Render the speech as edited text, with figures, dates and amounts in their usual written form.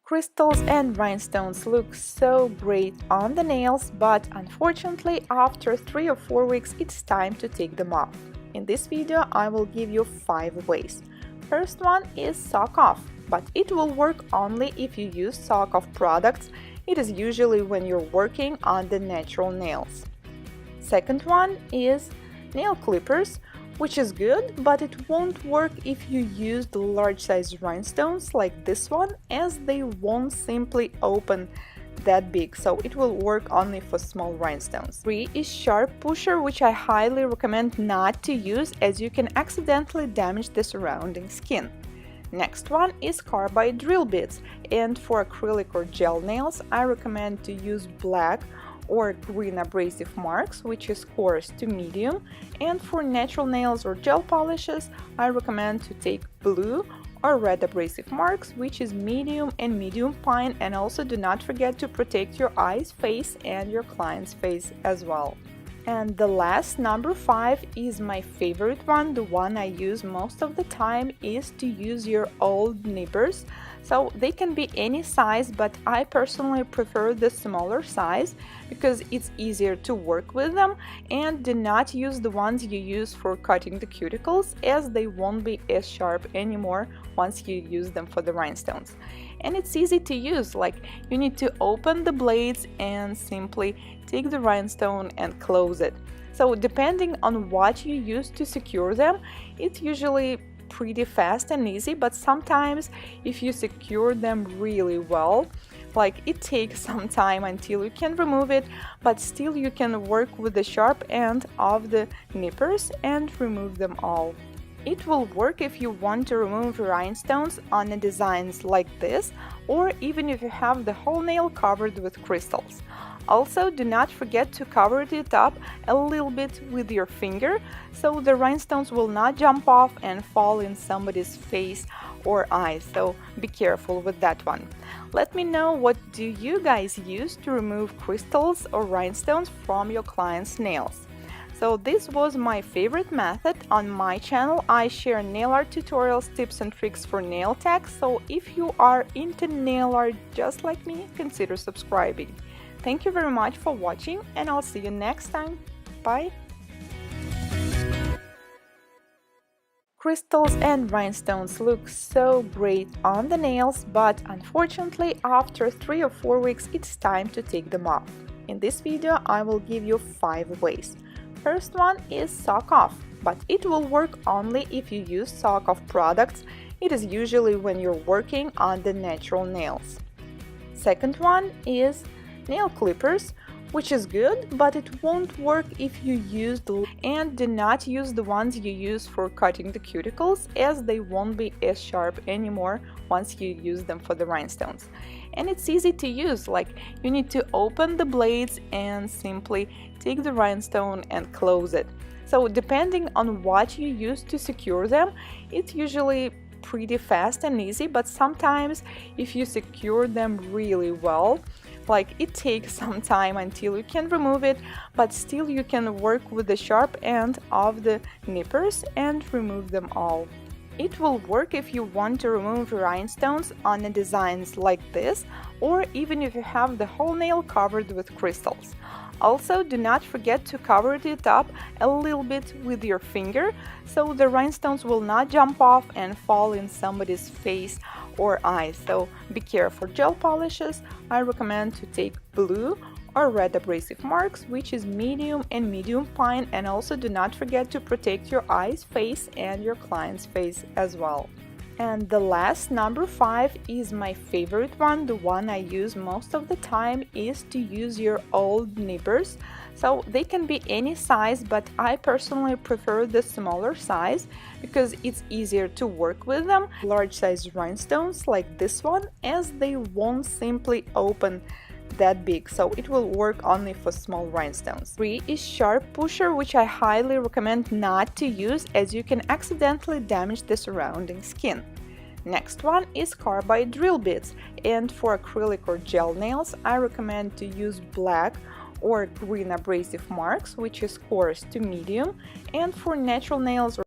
Crystals and rhinestones look so great on the nails, but unfortunately after 3 or 4 weeks it's time to take them off. In this video I will give you 5 ways. First one is sock off, but it will work only if you use sock off products. It is usually when you're working on the natural nails. Second one is nail clippers, which is good, but it won't work if you use the large size rhinestones like this one, as they won't simply open that big, so it will work only for small rhinestones. 3 is sharp pusher, which I highly recommend not to use as you can accidentally damage the surrounding skin. Next one is carbide drill bits, and for acrylic or gel nails I recommend to use black or green abrasive marks, which is coarse to medium, and for natural nails or gel polishes I recommend to take blue or red abrasive marks, which is medium and medium fine, and also do not forget to protect your eyes, face and your client's face as well. And the last, number 5, is my favorite one, the one I use most of the time, is to use your old nippers. So they can be any size, but I personally prefer the smaller size because it's easier to work with them, and do not use the ones you use for cutting the cuticles, as they won't be as sharp anymore once you use them for the rhinestones. And it's easy to use, like you need to open the blades and simply take the rhinestone and close it. So depending on what you use to secure them, it's usually pretty fast and easy, but sometimes if you secure them really well, like it takes some time until you can remove it, but still you can work with the sharp end of the nippers and remove them all. It will work if you want to remove rhinestones on the designs like this, or even if you have the whole nail covered with crystals. Also, do not forget to cover it up a little bit with your finger, so the rhinestones will not jump off and fall in somebody's face or eyes, so be careful with that one. Let me know, what do you guys use to remove crystals or rhinestones from your clients' nails? So this was my favorite method. On my channel I share nail art tutorials, tips and tricks for nail tech, so if you are into nail art just like me, consider subscribing. Thank you very much for watching, and I'll see you next time. Bye! Crystals and rhinestones look so great on the nails, but unfortunately after 3 or 4 weeks it's time to take them off. In this video I will give you 5 ways. First one is sock off, but it will work only if you use sock off products. It is usually when you're working on the natural nails. Second one is nail clippers, which is good, but it won't work if you use and do not use the ones you use for cutting the cuticles, as they won't be as sharp anymore once you use them for the rhinestones. And it's easy to use, like you need to open the blades and simply take the rhinestone and close it. So depending on what you use to secure them, it's usually pretty fast and easy, but sometimes if you secure them really well, like it takes some time until you can remove it, but still you can work with the sharp end of the nippers and remove them all. It will work if you want to remove rhinestones on the designs like this, or even if you have the whole nail covered with crystals. Also, do not forget to cover it up a little bit with your finger, so the rhinestones will not jump off and fall in somebody's face or eyes, so be careful. For gel polishes I recommend to take blue or red abrasive marks, which is medium and medium fine, and also do not forget to protect your eyes, face and your client's face as well. And the last, number 5, is my favorite one, the one I use most of the time, is to use your old nippers. So they can be any size, but I personally prefer the smaller size because it's easier to work with them. Large size rhinestones like this one, as they won't simply open that big, so it will work only for small rhinestones. 3 is sharp pusher, which I highly recommend not to use as you can accidentally damage the surrounding skin. Next one is carbide drill bits, and for acrylic or gel nails I recommend to use black or green abrasive marks, which is coarse to medium, and for natural nails